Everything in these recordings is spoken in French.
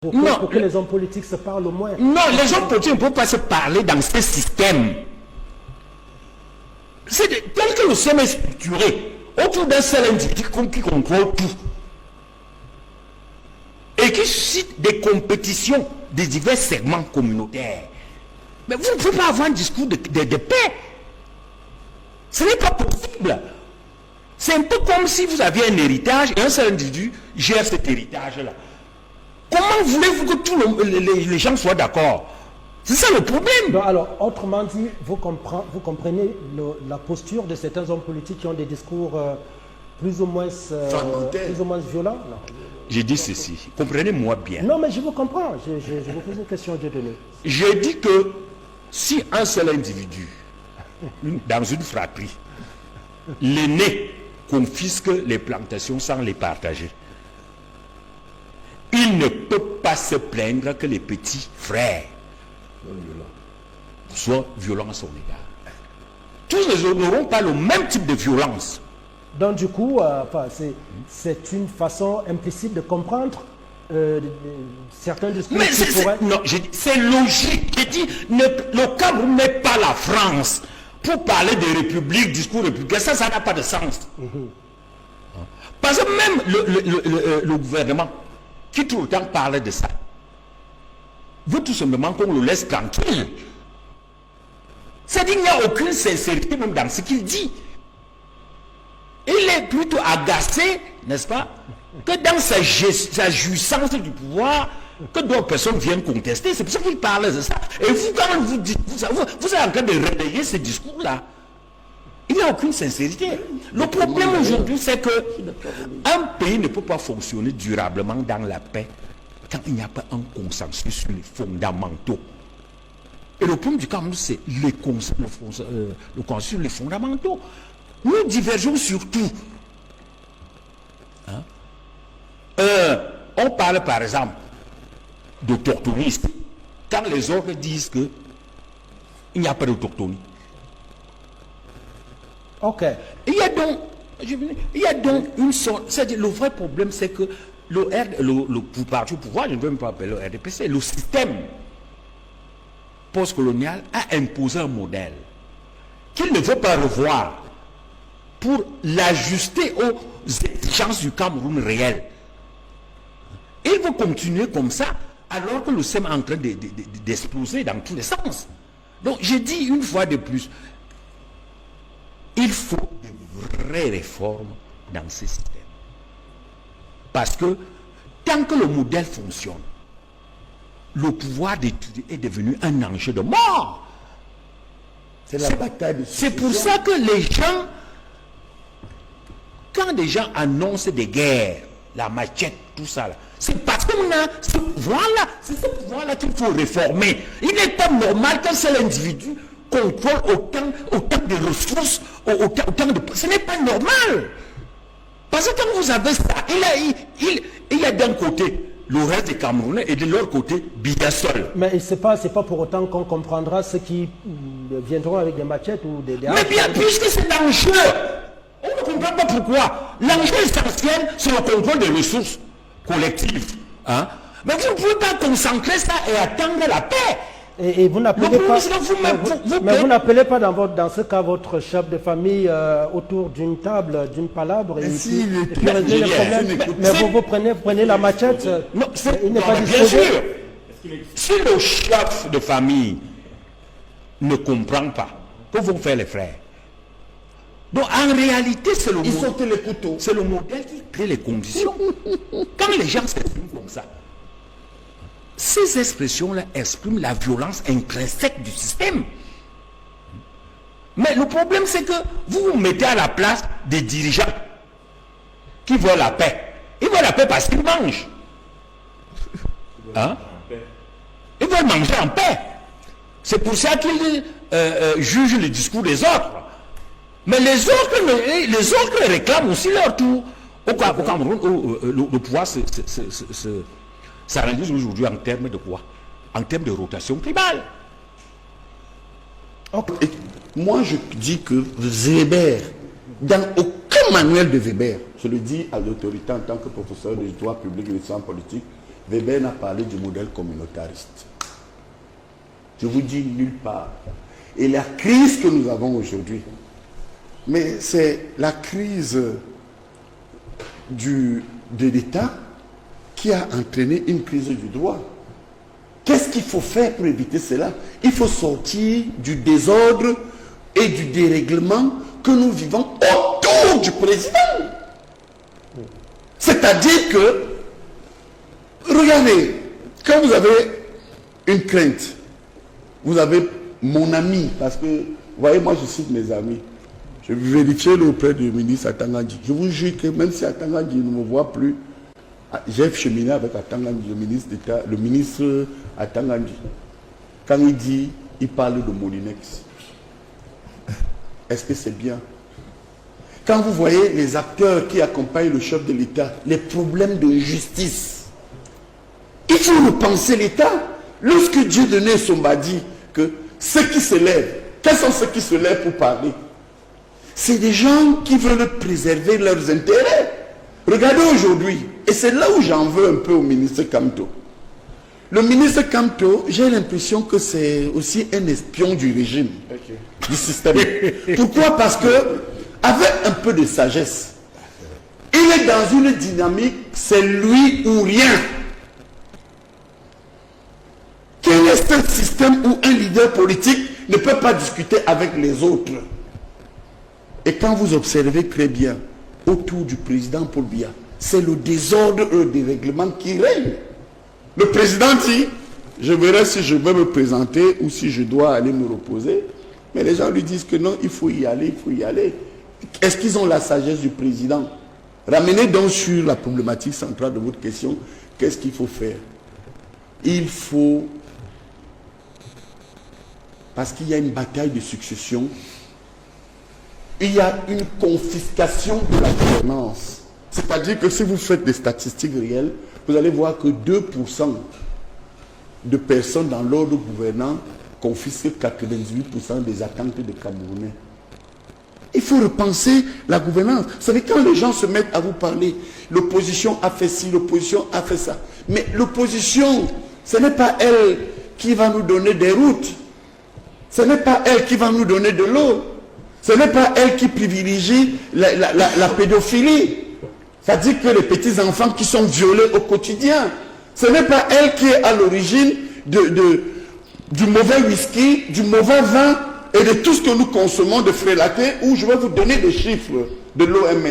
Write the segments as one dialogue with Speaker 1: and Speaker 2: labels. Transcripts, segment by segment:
Speaker 1: Pour que les hommes politiques se parlent au moins.
Speaker 2: Non, les hommes politiques ne peuvent pas se parler dans ce système. Tel que le système est structuré, autour d'un seul individu qui contrôle tout. Et qui suscite des compétitions des divers segments communautaires. Mais vous ne pouvez pas avoir un discours de paix. Ce n'est pas possible. C'est un peu comme si vous aviez un héritage et un seul individu gère cet héritage-là. Comment voulez-vous que tous les gens soient d'accord? C'est ça le problème.
Speaker 1: Donc, alors, autrement dit, vous comprenez la posture de certains hommes politiques qui ont des discours plus ou moins violents? Non.
Speaker 2: J'ai dit ceci, comprenez-moi bien.
Speaker 1: Non, mais je vous comprends. Je vous pose une question, Dieu donné.
Speaker 2: J'ai dit que si un seul individu, dans une fratrie, l'aîné confisque les plantations sans les partager, il ne peut pas se plaindre que les petits frères soient violents à son égard. Tous les autres n'auront pas le même type de violence.
Speaker 1: Donc du coup, c'est une façon implicite de comprendre certains discours.
Speaker 2: Mais c'est logique. J'ai dit, le Cameroun n'est pas la France. Pour parler de république, discours républicain, ça n'a pas de sens. Parce que même le gouvernement, qui tout le temps parlait de ça, veut tout simplement qu'on le laisse tranquille. C'est-à-dire qu'il n'y a aucune sincérité même dans ce qu'il dit. Il est plutôt agacé, n'est-ce pas, que dans sa jouissance du pouvoir, que d'autres personnes viennent contester. C'est pour ça qu'il parle de ça. Et vous, quand vous dites, vous êtes en train de relayer ce discours-là. Il n'y a aucune sincérité. Le problème aujourd'hui, c'est qu'un pays ne peut pas fonctionner durablement dans la paix quand il n'y a pas un consensus sur les fondamentaux. Et le problème du Cameroun, c'est le consensus sur les fondamentaux. Nous divergeons sur tout. On parle par exemple d'autochtonisme. Quand les autres disent qu'il n'y a pas d'autochtonie.
Speaker 1: Ok.
Speaker 2: Il y a donc une sorte. C'est-à-dire, le vrai problème, c'est que le parti au pouvoir, je ne veux même pas appeler le RDPC, le système postcolonial a imposé un modèle qu'il ne veut pas revoir pour l'ajuster aux exigences du Cameroun réel. Il veut continuer comme ça, alors que le système est en train d'exploser dans tous les sens. Donc, j'ai dit une fois de plus, il faut de vraies réformes dans ce système. Parce que, tant que le modèle fonctionne, le pouvoir d'étudier est devenu un enjeu de mort. C'est pour ça que les gens, quand des gens annoncent des guerres, la machette, tout ça, c'est parce qu'on a ce pouvoir-là, c'est ce pouvoir-là qu'il faut réformer. Il n'est pas normal qu'un seul individu contrôle autant de ressources, autant de... Ce n'est pas normal. Parce que quand vous avez ça, il y a d'un côté le reste des Camerounais et de l'autre côté, bien seul.
Speaker 1: Mais c'est pas pour autant qu'on comprendra ceux qui viendront avec des machettes ou des
Speaker 2: Mais bien, puisque c'est l'enjeu, on ne comprend pas pourquoi. L'enjeu essentiel, c'est le contrôle des ressources collectives. Hein? Mais vous ne pouvez pas concentrer ça et attendre la paix.
Speaker 1: Et vous n'appelez pas, mais vous n'appelez pas dans ce cas votre chef de famille autour d'une table, d'une palabre et puis régler les problèmes. Mais vous prenez la machette.
Speaker 2: Non, il n'est pas disposé. Bien sûr. Si le chef de famille ne comprend pas, que vont faire les frères? Donc en réalité, c'est le modèle qui crée les conditions. Quand les gens s'expriment comme ça, ces expressions-là expriment la violence intrinsèque du système. Mais le problème, c'est que vous vous mettez à la place des dirigeants qui veulent la paix. Ils veulent la paix parce qu'ils mangent. Hein? Ils veulent manger en paix. C'est pour ça qu'ils jugent le discours des autres. Mais les autres réclament aussi leur tour. Au Cameroun, le pouvoir ça réalise aujourd'hui en termes de quoi? En termes de rotation tribale.
Speaker 3: Okay. Moi, je dis que Weber, dans aucun manuel de Weber, je le dis à l'autorité en tant que professeur de droit public et de sciences politiques, Weber n'a parlé du modèle communautariste. Je vous dis nulle part. Et la crise que nous avons aujourd'hui, mais c'est la crise de l'État qui a entraîné une crise du droit. Qu'est-ce qu'il faut faire pour éviter cela? Il faut sortir du désordre et du dérèglement que nous vivons autour du président. C'est-à-dire que, regardez, quand vous avez une crainte, vous avez mon ami, parce que, vous voyez, moi je cite mes amis. Je vérifiais auprès du ministre Atangandji. Je vous jure que même si Atangandji ne me voit plus, j'ai cheminé avec Atangandji, le ministre Atangandji. Quand il dit, il parle de Molinex. Est-ce que c'est bien? Quand vous voyez les acteurs qui accompagnent le chef de l'État, les problèmes de justice, il faut repenser l'État. Lorsque Dieu donnait Somba dit que ceux qui se lèvent, quels sont ceux qui se lèvent pour parler? C'est des gens qui veulent préserver leurs intérêts. Regardez aujourd'hui, et c'est là où j'en veux un peu au ministre Kamto. Le ministre Kamto, j'ai l'impression que c'est aussi un espion du régime, du système. Pourquoi? Parce que, avec un peu de sagesse, il est dans une dynamique, c'est lui ou rien. Quel est un système où un leader politique ne peut pas discuter avec les autres? Et quand vous observez très bien, autour du président Paul Biya, c'est le désordre et le dérèglement qui règne. Le président dit, je verrai si je vais me présenter ou si je dois aller me reposer. Mais les gens lui disent que non, il faut y aller, il faut y aller. Est-ce qu'ils ont la sagesse du président? Ramenez donc sur la problématique centrale de votre question. Qu'est-ce qu'il faut faire? Il faut, parce qu'il y a une bataille de succession, il y a une confiscation de la gouvernance. C'est-à-dire que si vous faites des statistiques réelles, vous allez voir que 2% de personnes dans l'ordre gouvernant confisquent 98% des attentes des Camerounais. Il faut repenser la gouvernance. Vous savez, quand les gens se mettent à vous parler, l'opposition a fait ci, l'opposition a fait ça. Mais l'opposition, ce n'est pas elle qui va nous donner des routes. Ce n'est pas elle qui va nous donner de l'eau. Ce n'est pas elle qui privilégie la pédophilie. C'est-à-dire que les petits-enfants qui sont violés au quotidien. Ce n'est pas elle qui est à l'origine du mauvais whisky, du mauvais vin et de tout ce que nous consommons de frélatés, où je vais vous donner des chiffres de l'OMS.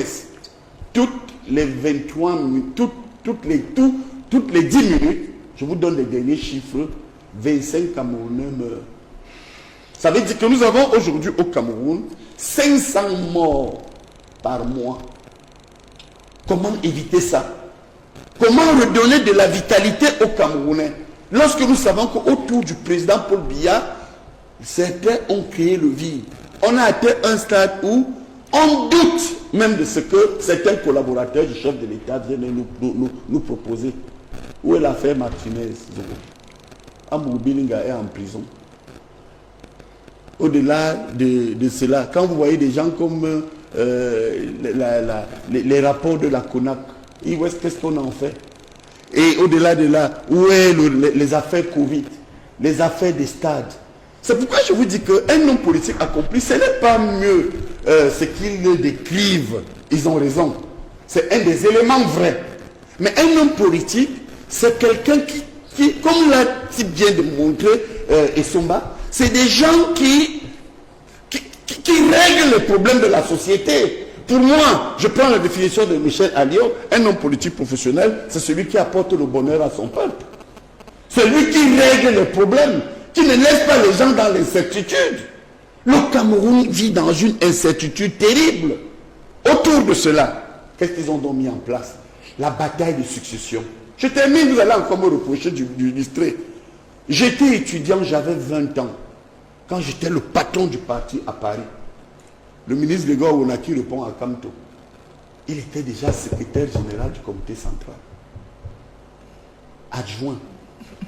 Speaker 3: Toutes les 23 minutes, toutes les 10 minutes, je vous donne les derniers chiffres, 25 Camerounais meurent. Ça veut dire que nous avons aujourd'hui au Cameroun 500 morts par mois. Comment éviter ça? Comment redonner de la vitalité aux Camerounais? Lorsque nous savons qu'autour du président Paul Biya, certains ont créé le vide. On a atteint un stade où on doute même de ce que certains collaborateurs du chef de l'État viennent nous proposer. Où est l'affaire Martinez? Amour Bilinga est en prison. Au-delà de cela, quand vous voyez des gens comme les rapports de la CONAC, qu'est-ce qu'on en fait? Et au-delà de là, où est les affaires Covid, les affaires des stades? C'est pourquoi je vous dis qu'un homme politique accompli, ce n'est pas mieux ce qu'ils décrivent. Ils ont raison. C'est un des éléments vrais. Mais un homme politique, c'est quelqu'un qui comme l'a si bien démontré Essomba, c'est des gens qui règlent les problèmes de la société. Pour moi, je prends la définition de Michel Alliot, un homme politique professionnel, c'est celui qui apporte le bonheur à son peuple. Celui qui règle les problèmes, qui ne laisse pas les gens dans l'incertitude. Le Cameroun vit dans une incertitude terrible. Autour de cela, qu'est-ce qu'ils ont donc mis en place? La bataille de succession. Je termine, vous allez encore me reprocher d'illustrer. J'étais étudiant, j'avais 20 ans. Quand j'étais le patron du parti à Paris, le ministre Grégoire Onaki répond à Kamto. Il était déjà secrétaire général du comité central. Adjoint.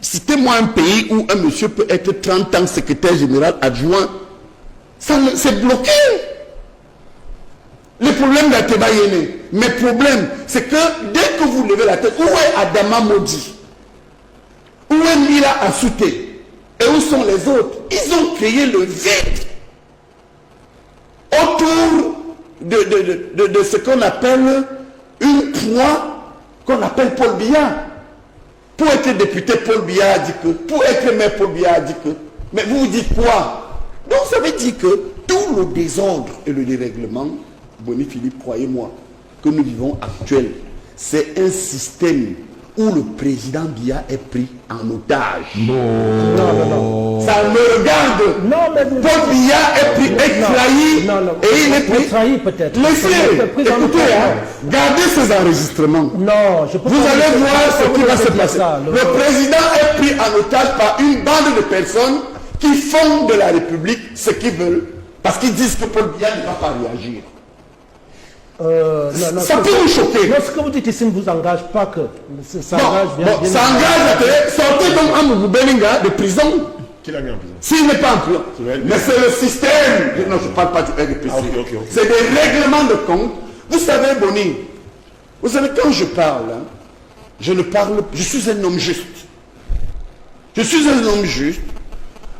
Speaker 3: Citez-moi un pays où un monsieur peut être 30 ans secrétaire général adjoint. C'est bloqué. Le problème d'Ateba Yéné, mes problèmes, c'est que dès que vous levez la tête, où est Adama Modi? Kabila a sauté. Et où sont les autres? Ils ont créé le vide autour de ce qu'on appelle une proie qu'on appelle Paul Biya. Pour être député, Paul Biya a dit que, pour être maire, Paul Biya a dit que, mais vous dites quoi? Donc ça veut dire que tout le désordre et le dérèglement, Boni Philippe, croyez-moi, que nous vivons actuel, c'est un système où le président Biya est pris en otage.
Speaker 1: Non.
Speaker 3: Ça me regarde.
Speaker 1: Non, mais vous...
Speaker 3: Paul Biya est pris, est trahi, et il est pris.
Speaker 1: Trahi peut-être.
Speaker 3: Laissez, écoutez, gardez ces enregistrements.
Speaker 1: Non, je peux
Speaker 3: Vous
Speaker 1: pas
Speaker 3: allez voir ce qui va se passer.
Speaker 1: Ça,
Speaker 3: le président est pris en otage par une bande de personnes qui font de la République ce qu'ils veulent, parce qu'ils disent que Paul Biya ne va pas réagir. Ça peut vous choquer.
Speaker 1: Non, ce que vous dites ici ne vous engage pas que. Ça engage bien.
Speaker 3: Ça engage, sortez donc Amadou Belinga de prison.
Speaker 4: Qui l'a mis en prison?
Speaker 3: S'il n'est pas en prison. Mais c'est le système. Non, je ne parle pas du RDPC. C'est des règlements de compte. Vous savez, Boni, vous savez, quand je parle, je suis un homme juste. Je suis un homme juste.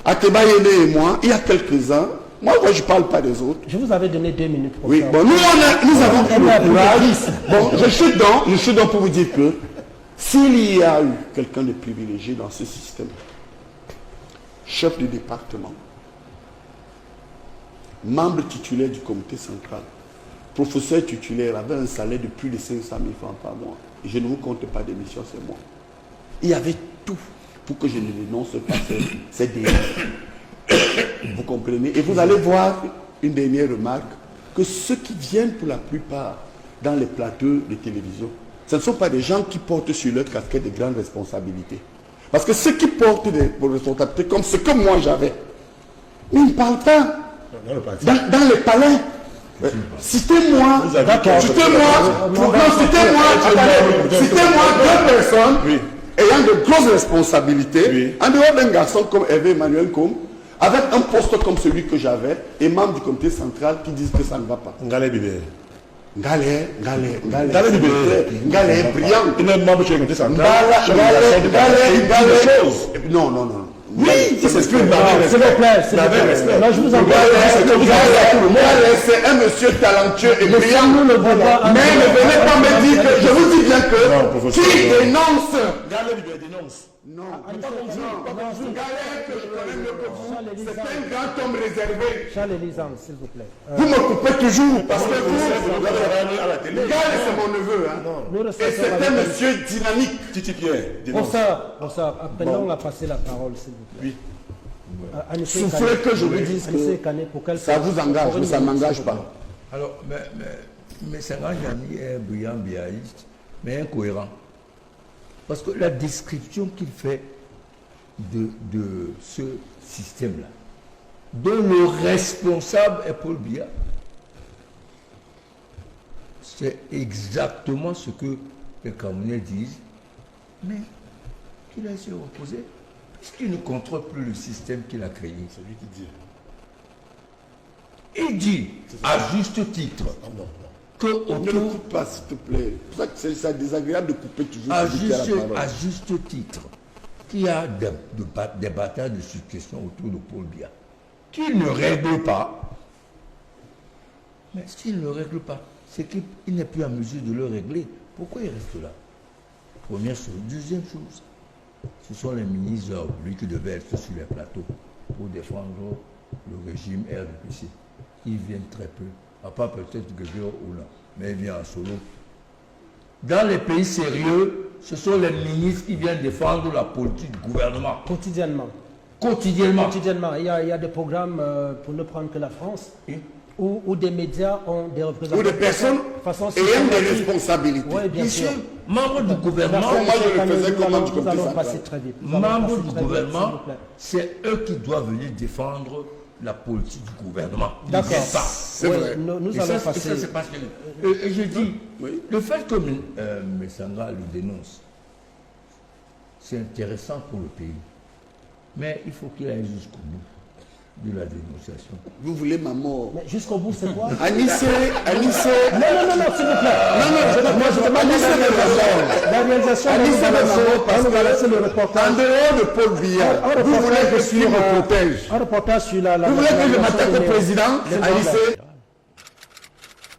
Speaker 3: Ateba Yene et moi, il y a quelques ans, moi je ne parle pas des autres.
Speaker 1: Je vous avais donné 2 minutes pour
Speaker 3: oui,
Speaker 1: ça.
Speaker 3: Bon, nous avons eu le courage. Bon, je suis donc pour vous dire que s'il y a eu quelqu'un de privilégié dans ce système, chef de département, membre titulaire du comité central, professeur titulaire, avait un salaire de plus de 500 000 francs par mois. Et je ne vous compte pas d'émission, c'est moi. Il y avait tout pour que je ne dénonce pas ces dérives. Vous comprenez? Et vous allez voir une dernière remarque, que ceux qui viennent pour la plupart dans les plateaux de télévision, ce ne sont pas des gens qui portent sur leur casquette de grandes responsabilités. Parce que ceux qui portent des responsabilités comme ce que moi j'avais, ils ne parlent pas dans les palais. Citez-moi, citez-moi deux personnes ayant de grosses responsabilités, en dehors d'un garçon comme Hervé Emmanuel Combe, avec un poste comme celui que j'avais, et membre du comité central qui disent que ça ne va pas.
Speaker 4: Ngalé Bibé.
Speaker 3: Ngalé est brillant.
Speaker 4: Il est membre du comité central.
Speaker 3: Non.
Speaker 4: Oui, il s'exprime.
Speaker 1: S'il vous plaît, s'il vous plaît. Non, je vous en prie.
Speaker 3: C'est un monsieur talentueux et brillant.
Speaker 1: Nous le voyons.
Speaker 3: Mais ne venez pas me dire que, je vous dis bien que, qui dénonce.
Speaker 4: Dénonce.
Speaker 3: Non, c'est un grand homme réservé.
Speaker 1: Charles Elisande, s'il vous plaît.
Speaker 3: Vous me coupez toujours parce que vous, Gale, c'est mon neveu. Et c'est un monsieur dynamique.
Speaker 4: Titi Pierre.
Speaker 1: Bonsoir. Apprenons à passer la parole, s'il vous plaît.
Speaker 3: Oui. Souffrez que je vous dise que ça vous engage, mais ça ne m'engage pas.
Speaker 5: Alors, mais c'est un ami brillant, biaïste, mais incohérent. Parce que la description qu'il fait de ce système-là, dont le responsable est Paul Biya, c'est exactement ce que les Camerounais disent, mais qu'il a essayé d'opposer, puisqu'il ne contrôle plus le système qu'il a créé.
Speaker 4: C'est lui qui dit.
Speaker 5: Il dit, à juste titre, que
Speaker 3: ne le coupe pas, s'il te plaît. C'est pour ça que c'est désagréable de couper toujours.
Speaker 5: À juste titre, qu'il y a des batailles de succession autour de Paul Biya, qu'il ne règle pas. Mais s'il ne le règle pas, c'est qu'il n'est plus en mesure de le régler. Pourquoi il reste là? Première chose. Deuxième chose, ce sont les ministres, lui qui devait être sur les plateaux pour défendre le régime RDPC. Ils viennent très peu. À part peut-être Guégueur ou là, mais il vient en solo. Dans les pays sérieux, ce sont les ministres qui viennent défendre la politique du gouvernement.
Speaker 1: Quotidiennement. Il y a des programmes, pour ne prendre que la France, où des médias ont des représentants.
Speaker 3: Ou des personnes ayant des responsabilités.
Speaker 1: Oui, bien sûr.
Speaker 5: Membres du gouvernement, membres du gouvernement, c'est eux qui doivent venir défendre la politique du gouvernement.
Speaker 1: D'accord.
Speaker 3: C'est vrai.
Speaker 1: Nous allons passer.
Speaker 5: Et je dis, le fait que Messanga le dénonce, c'est intéressant pour le pays. Mais il faut qu'il aille jusqu'au bout. de la dénonciation.
Speaker 3: Vous voulez ma mort?
Speaker 1: Mais jusqu'au bout, c'est quoi?
Speaker 3: Anissé.
Speaker 1: Non, s'il vous plaît. Moi, je demande la réalisation. On nous a laissé le reportage.
Speaker 3: En dehors de Paul Biya, vous voulez que je me protège?
Speaker 1: Un reportage sur la...
Speaker 3: Vous voulez que je m'attaque au président? Anissé?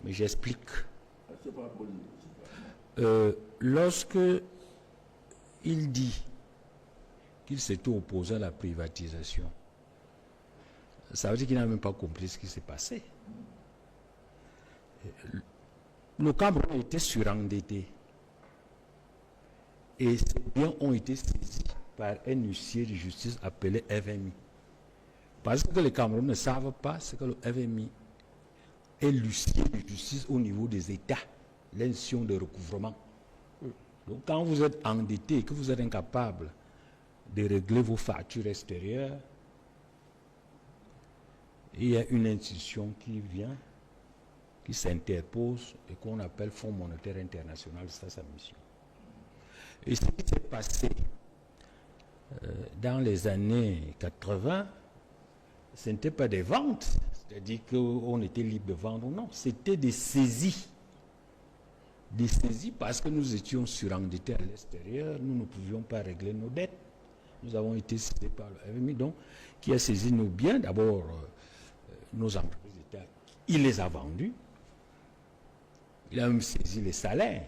Speaker 2: Mais j'explique. Lorsque il dit qu'il s'était opposé à la privatisation, ça veut dire qu'il n'a même pas compris ce qui s'est passé. Nos Camerounais étaient surendettés. Et ces biens ont été saisis par un huissier de justice appelé FMI. Parce que les Camerounais ne savent pas ce que le FMI est l'huissier de justice au niveau des États, l'institution de recouvrement. Donc quand vous êtes endetté et que vous êtes incapable de régler vos factures extérieures, il y a une institution qui vient, qui s'interpose et qu'on appelle Fonds monétaire international, c'est sa mission. Et ce qui s'est passé dans les années 80, ce n'était pas des ventes, c'est-à-dire qu'on était libre de vendre ou non, c'était des saisies. Des saisies parce que nous étions surendettés à l'extérieur, nous ne pouvions pas régler nos dettes. Nous avons été saisis par le FMI, donc, qui a saisi nos biens. D'abord, nos entreprises d'État, il les a vendus. Il a même saisi les salaires.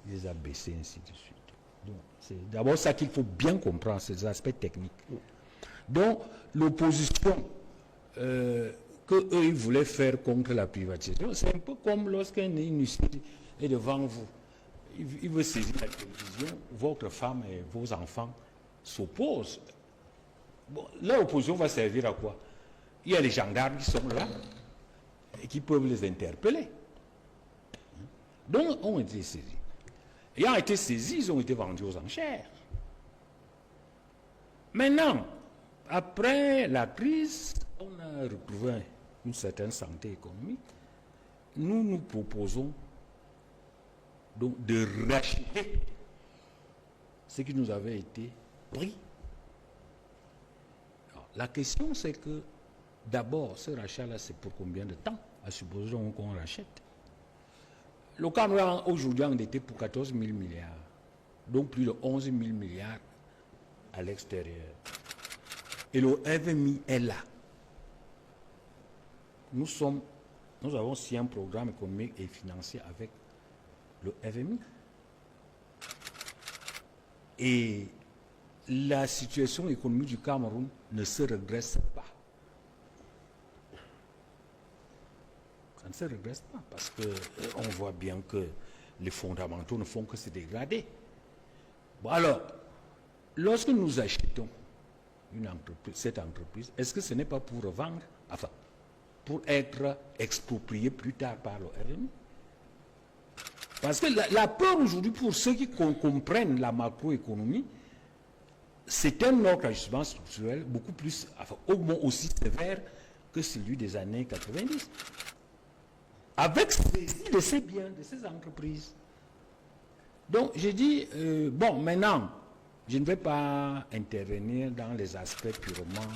Speaker 2: Il les a baissés, ainsi de suite. Donc, c'est d'abord ça qu'il faut bien comprendre, ces aspects techniques. Donc, l'opposition qu'eux, ils voulaient faire contre la privatisation, c'est un peu comme lorsqu'un huissier est devant vous. Il veut saisir la télévision, votre femme et vos enfants s'opposent. Bon, l'opposition va servir à quoi? Il y a les gendarmes qui sont là et qui peuvent les interpeller. Donc, ont été saisis. Ayant été saisis, ils ont été vendus aux enchères. Maintenant, après la crise, on a retrouvé une certaine santé économique. Nous nous proposons donc de racheter ce qui nous avait été pris. Alors, la question, c'est que d'abord, ce rachat-là, c'est pour combien de temps? À supposons qu'on rachète. Le Cameroun aujourd'hui est endetté pour 14 000 milliards, donc plus de 11 000 milliards à l'extérieur. Et le FMI est là. Nous avons signé un programme économique et financier avec le FMI. Et la situation économique du Cameroun ne se redresse pas. Ça ne se regresse pas parce qu'on voit bien que les fondamentaux ne font que se dégrader. Bon alors, lorsque nous achetons cette entreprise, est-ce que ce n'est pas pour revendre, enfin, pour être exproprié plus tard par le FMI? Parce que la peur aujourd'hui, pour ceux qui comprennent la macroéconomie, c'est un autre ajustement structurel beaucoup plus, enfin, au moins aussi sévère que celui des années 90. Avec saisie de ces biens, de ces entreprises. Donc, j'ai dit, bon, maintenant, je ne vais pas intervenir dans les aspects purement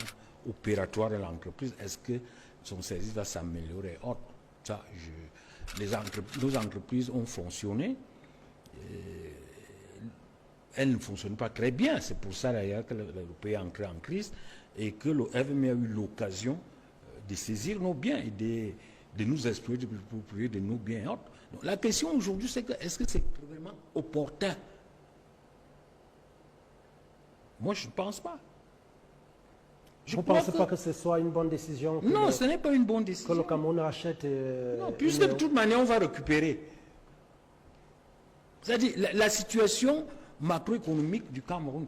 Speaker 2: opératoires de l'entreprise. Est-ce que son service va s'améliorer? Ça, nos entreprises ont fonctionné. Elles ne fonctionnent pas très bien. C'est pour ça, d'ailleurs, que le pays est entré en crise et que le FMI a eu l'occasion de saisir nos biens et de nous exploiter, de nous de nos biens et autres. Donc, la question aujourd'hui, c'est que est-ce que c'est vraiment opportun? Moi, je ne pense pas.
Speaker 1: Vous ne pensez pas que ce soit une bonne décision?
Speaker 2: Non, ce n'est pas une bonne décision.
Speaker 1: Que le Cameroun achète...
Speaker 2: non, puisque de toute manière, on va récupérer. C'est-à-dire, la situation macroéconomique du Cameroun,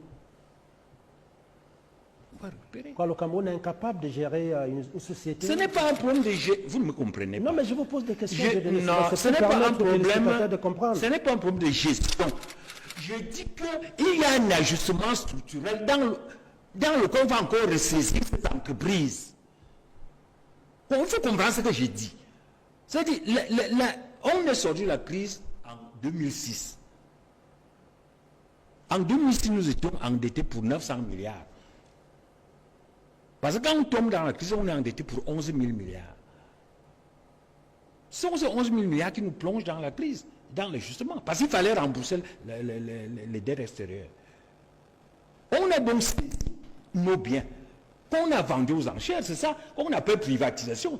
Speaker 2: on va récupérer.
Speaker 1: Quoi, le Cameroun est incapable de gérer une société?
Speaker 2: Ce n'est pas un problème de gérer. Vous ne me comprenez pas.
Speaker 1: Non, mais je vous pose des questions.
Speaker 2: Non, ce n'est pas un problème.
Speaker 1: De comprendre.
Speaker 2: Ce n'est pas un problème de gestion. Je dis qu'il y a un ajustement structurel dans lequel on va encore ressaisir cette entreprise. Il faut comprendre ce que j'ai dit. C'est-à-dire, on est sorti de la crise en 2006. En 2006, nous étions endettés pour 900 milliards. Parce que quand on tombe dans la crise, on est endetté pour 11 000 milliards. Ce sont ces 11 000 milliards qui nous plongent dans la crise, dans le justement, parce qu'il fallait rembourser les dettes extérieures. On a donc nos biens qu'on a vendus aux enchères, c'est ça qu'on appelle privatisation.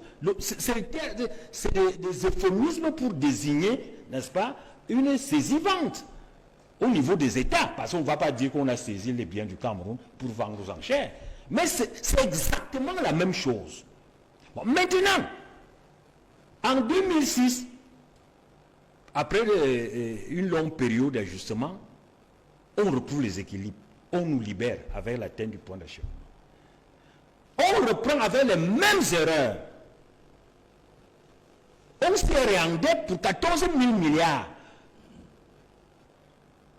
Speaker 2: C'est des euphémismes pour désigner, n'est-ce pas, une saisie-vente au niveau des États, parce qu'on ne va pas dire qu'on a saisi les biens du Cameroun pour vendre aux enchères. Mais c'est exactement la même chose. Bon, maintenant, en 2006, après une longue période d'ajustement, on retrouve les équilibres. On nous libère avec l'atteinte du point d'achat. On reprend avec les mêmes erreurs. On s'est réendette pour 14 000 milliards.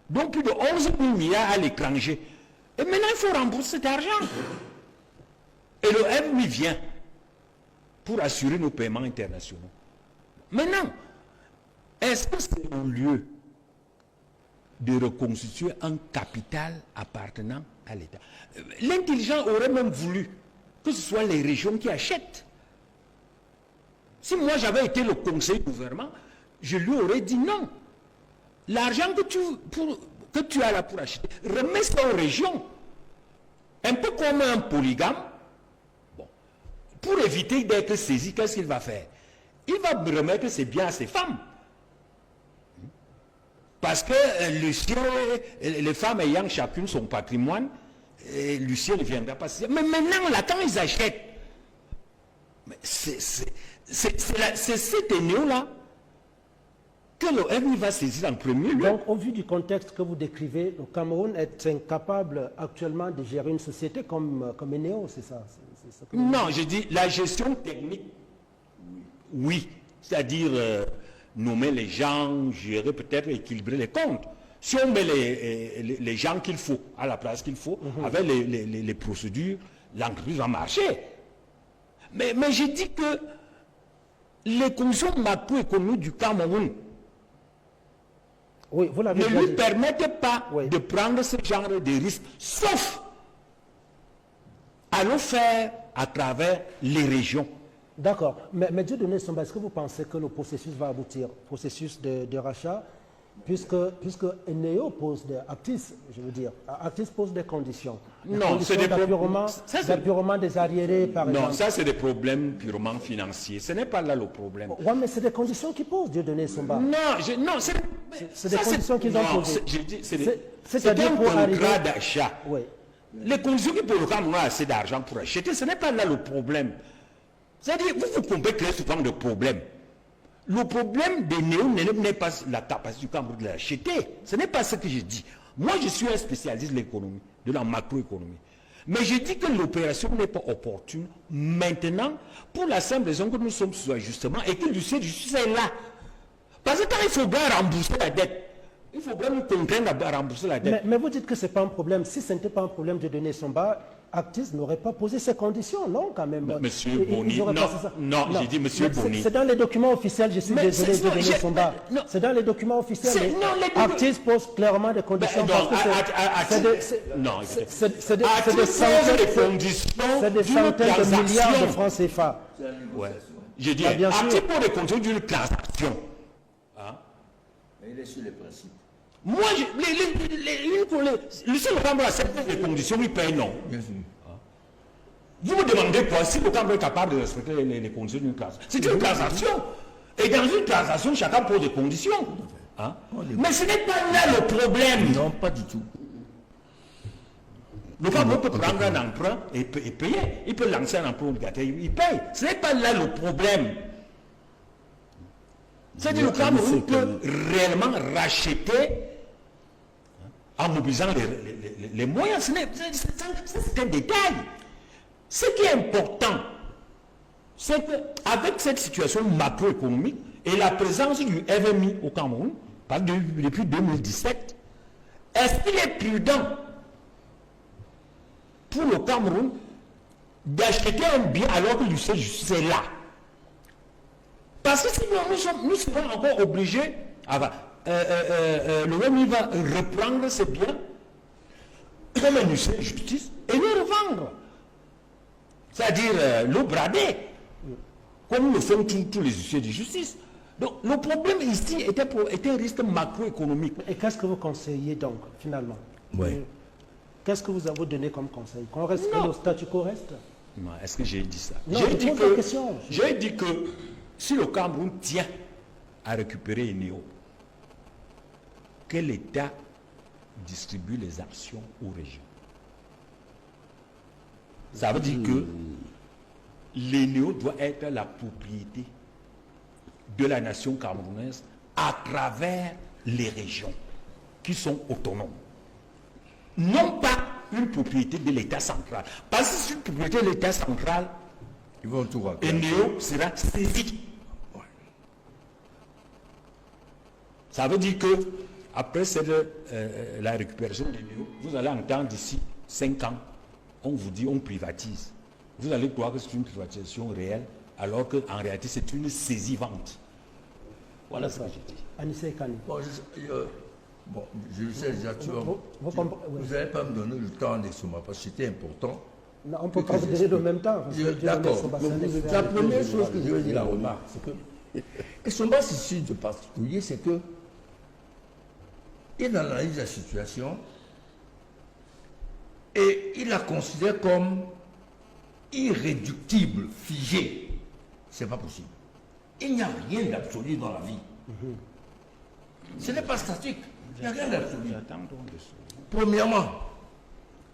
Speaker 2: Donc plus de 11 000 milliards à l'étranger. Et maintenant, il faut rembourser cet argent. Et le FMI vient pour assurer nos paiements internationaux. Maintenant, est-ce que c'est au lieu de reconstituer un capital appartenant à l'État? L'intelligent aurait même voulu que ce soit les régions qui achètent. Si moi j'avais été le conseiller du gouvernement, je lui aurais dit non. L'argent que tu as là pour acheter, remets ça aux régions. Un peu comme un polygame. Bon. Pour éviter d'être saisi, qu'est-ce qu'il va faire? Il va remettre ses biens à ses femmes. Parce que Lucien, les femmes ayant chacune son patrimoine, Lucien ne viendra pas. Mais maintenant, là, quand ils achètent, c'est cet néo-là que le FMI va saisir en premier lieu.
Speaker 1: Donc, au vu du contexte que vous décrivez, le Cameroun est incapable actuellement de gérer une société comme Eneo, c'est ça?
Speaker 2: Non, je dis la gestion technique, oui. C'est-à-dire nommer les gens, gérer peut-être, équilibrer les comptes. Si on met les gens qu'il faut, à la place qu'il faut, avec les procédures, l'entreprise va marcher. Mais je dis que les conditions macroéconomiques du Cameroun
Speaker 1: oui, vous l'avez
Speaker 2: ne lui
Speaker 1: dit.
Speaker 2: permettent pas de prendre ce genre de risques, sauf à le faire à travers les régions.
Speaker 1: D'accord. Mais Dieudonné Somba, est-ce que vous pensez que le processus va aboutir, processus de rachat, puisque Eneo pose Actis, je veux dire, Actis pose des conditions.
Speaker 2: Non, c'est des
Speaker 1: d'apurement des arriérés, par exemple.
Speaker 2: Non, ça c'est des problèmes purement financiers. Ce n'est pas là le problème.
Speaker 1: Oui, mais c'est des conditions qu'ils posent, Dieudonné Somba.
Speaker 2: Non,
Speaker 1: c'est des conditions qu'ils ont posées.
Speaker 2: C'est un contrat d'achat.
Speaker 1: Oui.
Speaker 2: Les conditions qui pour le Cameroun a assez d'argent pour acheter, ce n'est pas là le problème. C'est-à-dire, vous pouvez créer souvent de problèmes. Le problème des néo n'est pas la capacité du Cameroun de l'acheter. Ce n'est pas ce que je dis. Moi, je suis un spécialiste de l'économie, de la macroéconomie. Mais je dis que l'opération n'est pas opportune maintenant pour la simple raison que nous sommes sous ajustement et que l'huissier de justice est là. Parce que quand il faut bien rembourser la dette, il faut bien nous contraindre à rembourser la dette.
Speaker 1: Mais vous dites que ce n'est pas un problème. Si ce n'était pas un problème de donner son bas, Actis n'aurait pas posé ces conditions, non, quand même.
Speaker 2: Monsieur Boni, non, j'ai dit Monsieur Boni.
Speaker 1: C'est dans les documents officiels, je suis désolé de donner son bas. C'est dans les documents officiels. Actis pose clairement des conditions. C'est des centaines de milliards de francs CFA.
Speaker 2: J'ai dit, Actis pose des conditions d'une transaction.
Speaker 5: Mais il est sur les principes.
Speaker 2: Moi, le seul Cameroun accepte les conditions, il paye non.
Speaker 5: Bien sûr.
Speaker 2: Vous me demandez quoi si le Cameroun est capable de respecter les conditions d'une transaction? C'est une transaction. Et dans une transaction, chacun pose des conditions. Hein? Mais ce n'est pas là le problème.
Speaker 5: Non, pas du tout.
Speaker 2: Le Cameroun peut prendre un emprunt et payer. Il peut lancer un emprunt obligataire, il paye. Ce n'est pas là le problème. C'est-à-dire que le Cameroun peut réellement racheter en mobilisant les moyens. C'est un détail. Ce qui est important, c'est qu'avec cette situation macroéconomique et la présence du FMI au Cameroun, depuis 2017, est-ce qu'il est prudent pour le Cameroun d'acheter un bien alors que l'huissier de justice est là? Parce que sinon, nous serons encore obligés, le FMI va reprendre ses biens comme un huissier de justice et les revendre. C'est-à-dire l'eau bradée, comme le font tous les huissiers de justice. Donc le problème ici était un risque macroéconomique.
Speaker 1: Et qu'est-ce que vous conseillez donc, finalement?
Speaker 5: Oui.
Speaker 1: Qu'est-ce que vous avez donné comme conseil? Qu'on reste, que le statu quo reste?
Speaker 2: Non, est-ce que j'ai dit ça?
Speaker 1: Non,
Speaker 2: J'ai dit que si le Cameroun tient à récupérer Eneo, que l'État distribue les actions aux régions. Ça veut dire que l'Eneo doit être la propriété de la nation camerounaise à travers les régions qui sont autonomes. Non pas une propriété de l'État central. Parce que c'est une propriété de l'État central,
Speaker 5: Ils vont tout raconter.
Speaker 2: Eneo sera saisi. Ça veut dire que après la récupération de Eneo, vous allez entendre d'ici 5 ans, on vous dit on privatise. Vous allez croire que c'est une privatisation réelle, alors qu'en réalité c'est une saisie-vente. Voilà ce que j'ai dit.
Speaker 1: Anissé Kani.
Speaker 5: Bon, je le sais déjà, vous n'allez pas me donner le temps d'exprimer parce que c'était important.
Speaker 1: Non, on ne peut pas vous donner le même temps.
Speaker 5: D'accord. La première chose que je veux dire, la remarque, c'est que, et son bas ici de particulier, c'est que, il analyse la situation et il la considère comme irréductible, figée. C'est pas possible. Il n'y a rien d'absolu dans la vie. Ce n'est pas statique. Il n'y a rien d'absolu. Premièrement.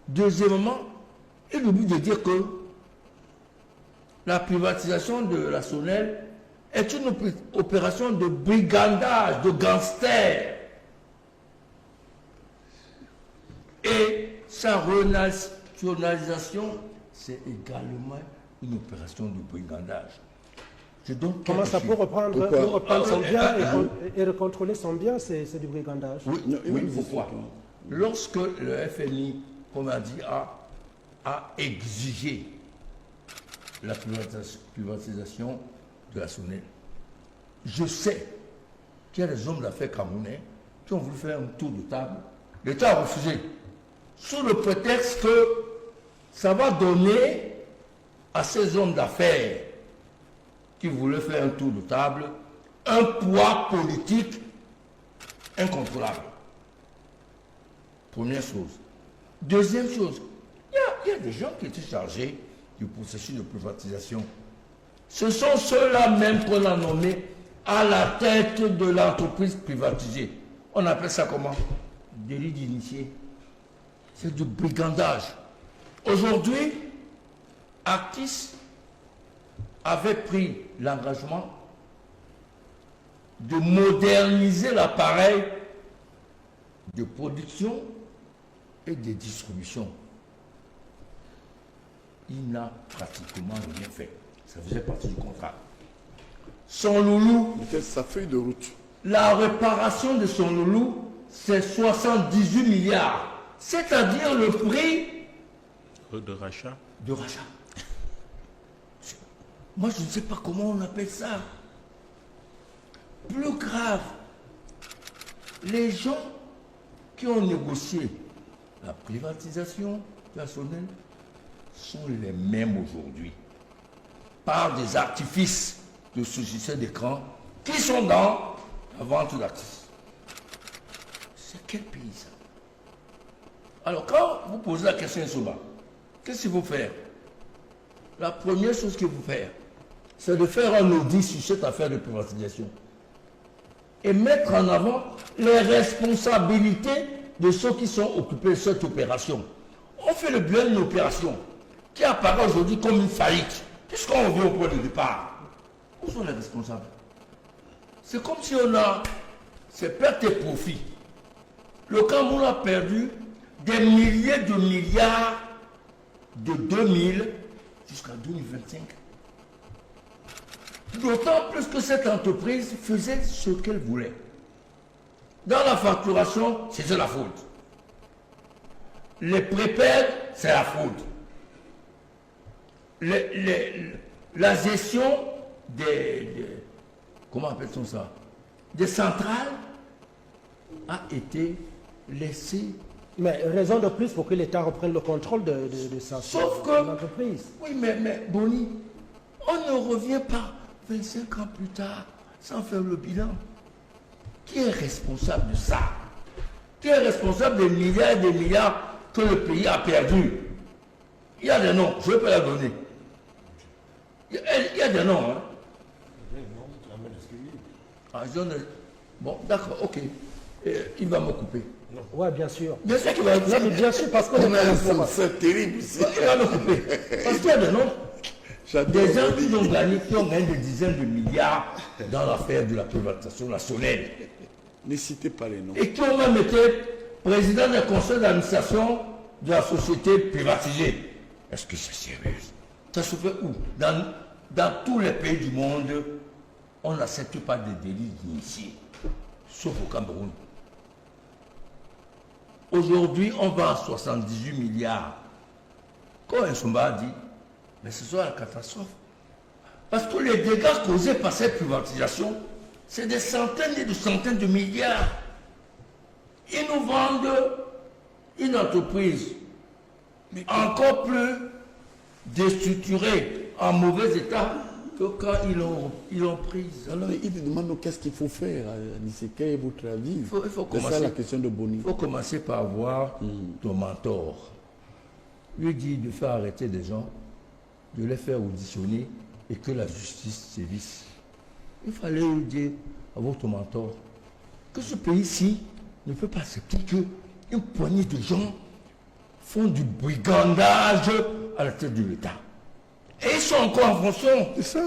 Speaker 5: Deuxièmement, il oublie de dire que la privatisation de la SONEL est une opération de brigandage, de gangsters. Et sa renationalisation, c'est également une opération de brigandage.
Speaker 1: Comment ça peut reprendre son bien et recontrôler son bien, c'est du brigandage?
Speaker 5: Oui, pourquoi? Lorsque le FMI, comme a dit, a exigé la privatisation de la SONEL, je sais qu'il y a des hommes d'affaires camerounais qui ont voulu faire un tour de table. L'État a refusé, sous le prétexte que ça va donner à ces hommes d'affaires qui voulaient faire un tour de table un poids politique incontrôlable. Première chose. Deuxième chose, il y a des gens qui étaient chargés du processus de privatisation. Ce sont ceux-là même qu'on a nommés à la tête de l'entreprise privatisée. On appelle ça comment? Délit d'initié. C'est du brigandage. Aujourd'hui, Actis avait pris l'engagement de moderniser l'appareil de production et de distribution. Il n'a pratiquement rien fait. Ça faisait partie du contrat. Son loulou,
Speaker 3: sa feuille de route.
Speaker 5: la réparation de son loulou, c'est 78 milliards. C'est-à-dire le prix
Speaker 2: de rachat.
Speaker 5: De rachat. Moi, je ne sais pas comment on appelle ça. Plus grave, les gens qui ont négocié la privatisation de la SONEL sont les mêmes aujourd'hui, par des artifices de sous-système d'écran qui sont dans la vente d'actifs. C'est quel pays ça? Alors, quand vous posez la question Soba, qu'est-ce qu'il faut faire? La première chose qu'il faut faire, c'est de faire un audit sur cette affaire de privatisation et mettre en avant les responsabilités de ceux qui sont occupés de cette opération. On fait le bilan d'une opération qui apparaît aujourd'hui comme une faillite, puisqu'on revient au point de départ. Où sont les responsables? C'est comme si on a ces pertes et profits. Le Cameroun a perdu des milliers de milliards de 2000 jusqu'à 2025. D'autant plus que cette entreprise faisait ce qu'elle voulait. Dans la facturation, c'était la faute. Les prépaies, c'est la faute. La gestion comment appelle-t-on ça? Des centrales a été laissée
Speaker 1: Mais raison de plus pour que l'État reprenne le contrôle de sa
Speaker 5: Sauf que,
Speaker 1: entreprise.
Speaker 5: Oui, mais Boni, on ne revient pas 25 ans plus tard sans faire le bilan. Qui est responsable de ça? Qui est responsable des milliards et des milliards que le pays a perdus? Il y a des noms, je ne vais pas la donner. Il y a des noms. Hein. Ah, bon, d'accord, ok. Il va me couper.
Speaker 1: Oui, bien sûr.
Speaker 5: Bien sûr qu'il va me couper.
Speaker 1: Non, mais bien sûr, parce que
Speaker 3: C'est terrible ici.
Speaker 5: Il va me couper. Parce qu'il y a des noms. Des gens qui ont gagné des dizaines de milliards dans l'affaire de la privatisation nationale.
Speaker 3: Ne citez pas les noms.
Speaker 5: Et qui ont même été président du conseil d'administration de la société privatisée. Est-ce que c'est sérieux? Ça se fait où? Dans tous les pays du monde, on n'accepte pas des délits d'initiés, sauf au Cameroun. Aujourd'hui, on va à 78 milliards. Quand Nsomba a dit, mais ce sera la catastrophe. Parce que les dégâts causés par cette privatisation, c'est des centaines et des centaines de milliards. Ils nous vendent une entreprise encore plus déstructurée, en mauvais état, que quand ils l'ont prise.
Speaker 3: Alors, il te demande qu'est-ce qu'il faut faire, Anissé, quel est votre avis?
Speaker 5: Il faut
Speaker 3: C'est ça la question de Boni.
Speaker 5: Il faut commencer par voir ton mentor. Lui dit de faire arrêter des gens, de les faire auditionner et que la justice sévisse. Il fallait lui dire à votre mentor que ce pays-ci ne peut pas accepter qu'une poignée de gens font du brigandage à la tête de l'État. Et ils sont encore en fonction.
Speaker 3: C'est ça.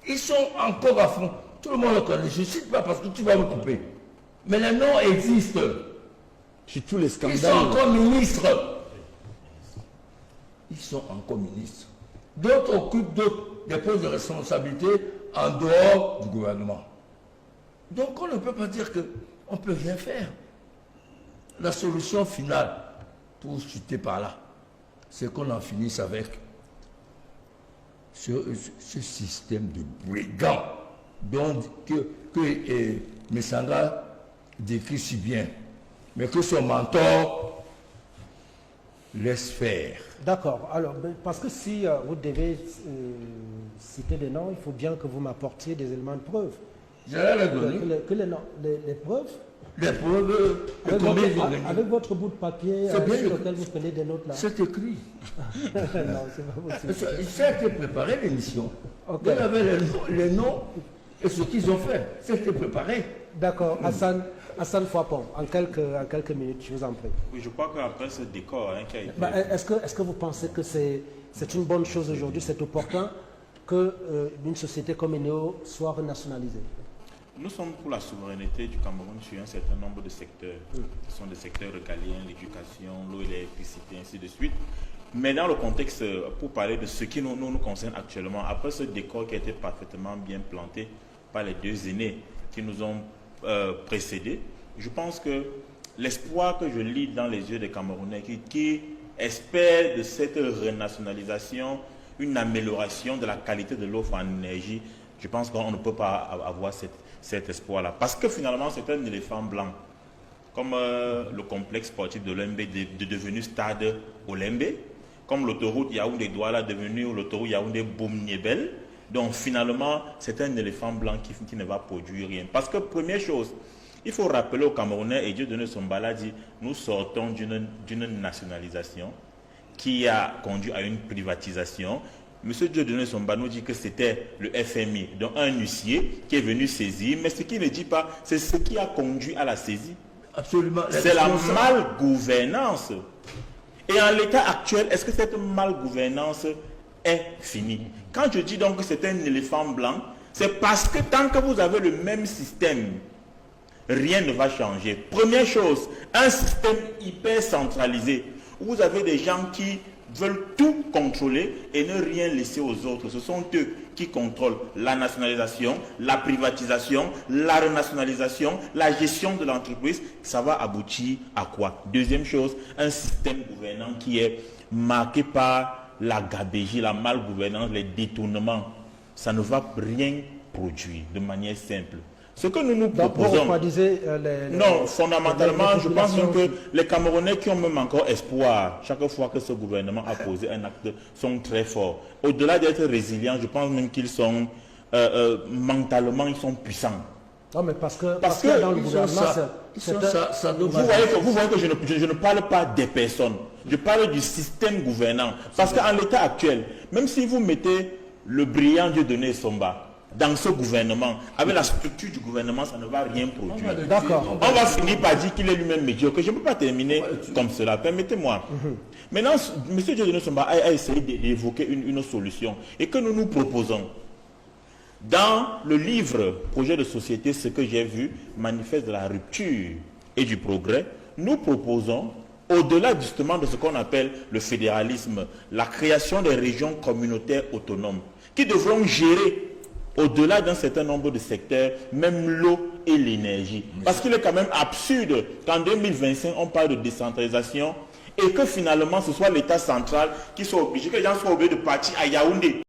Speaker 5: Ils sont encore à fond. Tout le monde le connaît. Je ne cite pas parce que tu vas me couper. Mais les noms existent.
Speaker 3: Sur tous les scandales.
Speaker 5: Ils sont encore ministres. Ils sont encore ministres. D'autres occupent des postes de responsabilité en dehors du gouvernement. Donc on ne peut pas dire qu'on ne peut rien faire. La solution finale, pour chuter par là, c'est qu'on en finisse avec ce système de brigands que Messanga décrit si bien, mais que son mentor laisse faire.
Speaker 1: D'accord. Alors, parce que si vous devez citer des noms, il faut bien que vous m'apportiez des éléments de preuve.
Speaker 5: J'allais les donner.
Speaker 1: Les preuves.
Speaker 5: Les preuves.
Speaker 1: Avec votre bout de papier sur lequel vous prenez des notes là.
Speaker 5: C'est écrit.
Speaker 1: Non, c'est pas possible.
Speaker 5: Ça a été préparé l'émission.
Speaker 1: Okay.
Speaker 5: Vous avez les noms et ce qu'ils ont fait. C'était préparé.
Speaker 1: D'accord. Hassan Fouapon, en quelques minutes, je vous en prie.
Speaker 6: Oui, je crois qu'après ce décor qui a été...
Speaker 1: Est-ce que vous pensez que c'est une bonne chose aujourd'hui, c'est opportun qu'une société comme Eneo soit renationalisée?
Speaker 6: Nous sommes pour la souveraineté du Cameroun sur un certain nombre de secteurs. Ce sont des secteurs régaliens, l'éducation, l'eau et l'électricité, ainsi de suite. Mais dans le contexte, pour parler de ce qui nous concerne actuellement, après ce décor qui a été parfaitement bien planté par les deux aînés qui nous ont précédés, je pense que l'espoir que je lis dans les yeux des Camerounais qui espèrent de cette renationalisation une amélioration de la qualité de l'offre en énergie, je pense qu'on ne peut pas avoir cet espoir-là. Parce que finalement, c'est un éléphant blanc. Comme le complexe sportif de l'Olembe est devenu stade Olembe, comme l'autoroute Yaoundé-Douala est devenue l'autoroute Yaoundé-Boum-Niébel. Donc finalement, c'est un éléphant blanc qui ne va produire rien. Parce que première chose, il faut rappeler aux Camerounais, et Dieudonné Sombala dit, nous sortons d'une nationalisation qui a conduit à une privatisation. Monsieur Dieudonné Sombala nous dit que c'était le FMI, donc un huissier qui est venu saisir, mais ce qu'il ne dit pas, c'est ce qui a conduit à la saisie.
Speaker 5: Absolument.
Speaker 6: C'est la malgouvernance. Et en l'état actuel, est-ce que cette malgouvernance est finie? Quand je dis donc que c'est un éléphant blanc, c'est parce que tant que vous avez le même système, rien ne va changer. Première chose, un système hyper centralisé, où vous avez des gens qui veulent tout contrôler et ne rien laisser aux autres. Ce sont eux qui contrôlent la nationalisation, la privatisation, la renationalisation, la gestion de l'entreprise. Ça va aboutir à quoi? Deuxième chose, un système gouvernant qui est marqué par la gabégie, la malgouvernance, les détournements. Ça ne va rien produire de manière simple. Ce que nous
Speaker 1: Donc, vous
Speaker 6: proposons...
Speaker 1: refroidissez
Speaker 6: Non, fondamentalement,
Speaker 1: les
Speaker 6: je pense même
Speaker 1: populations
Speaker 6: que les Camerounais qui ont même encore espoir, chaque fois que ce gouvernement a posé un acte, sont très forts. Au-delà d'être résilients, je pense même qu'ils sont, mentalement, ils sont puissants.
Speaker 1: Non, mais parce que dans le gouvernement,
Speaker 6: Vous voyez que je ne parle pas des personnes, je parle du système gouvernant. Parce qu'en l'état actuel, même si vous mettez le brillant Dieudonné Somba dans ce gouvernement, avec la structure du gouvernement, ça ne va rien produire.
Speaker 1: D'accord.
Speaker 6: On va finir par dire qu'il est lui-même médiocre. Je ne peux pas terminer comme cela, permettez-moi. Maintenant, M. Dieudonné Somba a essayé d'évoquer une solution et que nous proposons. Dans le livre Projet de société, ce que j'ai vu, manifeste de la rupture et du progrès, nous proposons, au-delà justement de ce qu'on appelle le fédéralisme, la création des régions communautaires autonomes qui devront gérer au-delà d'un certain nombre de secteurs, même l'eau et l'énergie. Parce qu'il est quand même absurde qu'en 2025, on parle de décentralisation et que finalement ce soit l'État central qui soit obligé, que les gens soient obligés de partir à Yaoundé